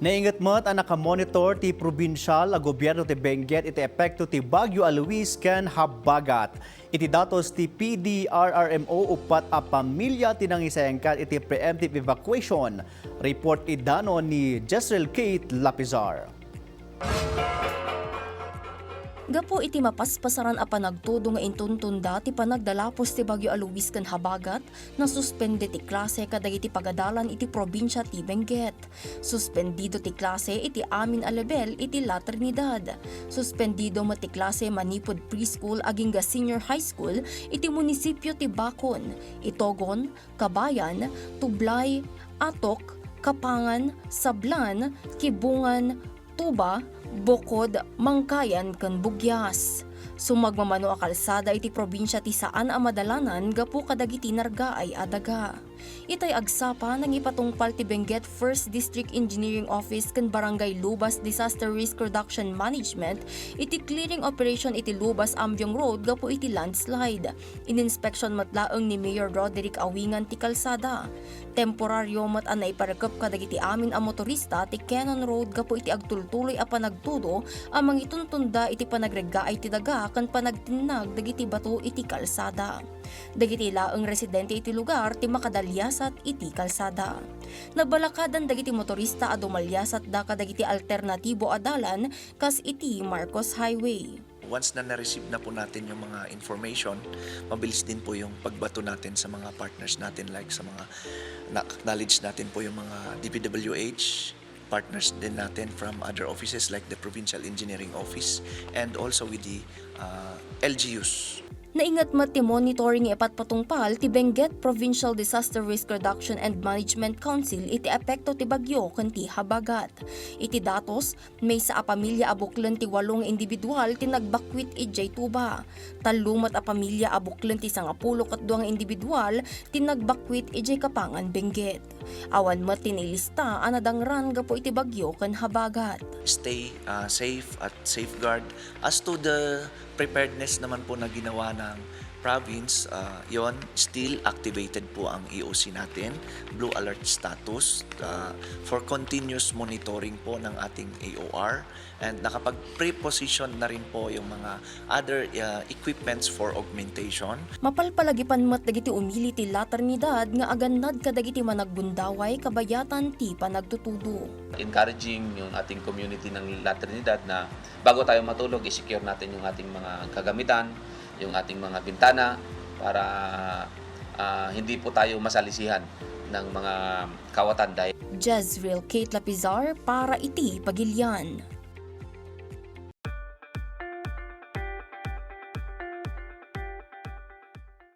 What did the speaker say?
Naingat mat ang nakamonitor ti probinsyal a gobyerno ti Benguet iti epekto ti bagyo a Luis ken habagat. Iti datos ti PDRRMO upat a pamilya tinangisayangkat iti preemptive evacuation. Report idano ni Jezryl Khate Lapizar. Gapo iti mapaspasaran a panagtudo nga intuntunda ti panagdalapos ti bagyo a Luis ken habagat na suspende ti klase kadagiti pagadalan iti probinsya ti Benguet. Suspendido ti klase iti amin a level iti La Trinidad. Suspendido met ti klase manipod preschool aging ga senior high school iti munisipyo ti Bacon, Itogon, Kabayan, Tublay, Atok, Kapangan, Sablan, Kibungan, Tuba, Bukod, Mangkayan ken Bugyas. Sumagmamano a kalsada iti probinsya ti saan a madalanan gapu kadagiti narga ay adaga. Itay agsapa nang ipatungpal ti Benguet 1st District Engineering Office ken Barangay Lubas Disaster Risk Reduction Management iti clearing operation iti Lubas Ambyong Road gapu iti landslide. Ininspeksyon matlaeng ni Mayor Roderick Awingan ti kalsada. Temporaryo mat anay parekep kadagiti amin a motorista ti Cannon Road gapu iti agtultuloy a panagtudo amang ituntunda iti panagregaay ti daga ken panagtinag dagiti bato iti kalsada. Dagiti laeng residente iti lugar ti makadalyasat iti kalsada. Nabalakadan dagiti motorista a dumalyasat da kadagiti alternatibo a dalan kas iti Marcos Highway. Once na na-receive na po natin yung mga information, mabilis din po yung pagbato natin sa mga partners natin like sa mga na-acknowledge natin po yung mga DPWH, partners din natin from other offices like the Provincial Engineering Office and also with the LGUs. Naingat mat ti monitoring ipat patungpal ti Benguet Provincial Disaster Risk Reduction and Management Council iti epekto ti bagyo ken ti habagat. Iti datos, may sa a pamilya abuklen ti 8 individual ti nagbakwit ijay tuba. Talumat a pamilya abuklen ti 12 individual ti nagbakwit ijay Kapangan Benguet. Awan mat tinilista a nadangran gapo iti bagyo ken habagat. Stay safe at safeguard. As to the preparedness naman po na ginawa ng province, yon still activated po ang EOC natin, blue alert status for continuous monitoring po ng ating AOR and nakapag-preposition na rin po yung mga other equipments for augmentation. Mapalpalagipan mat dagiti umili ti La Trinidad nga agannad kadagiti managbundaway kabayatan ti panagtutudo. Encouraging yung ating community ng La Trinidad na bago tayo matulog, i-secure natin yung ating mga kagamitan, yung ating mga bintana para hindi po tayo masalisihan ng mga kawatan dahil. Jezryl Khate Lapizar para iti Pagilian.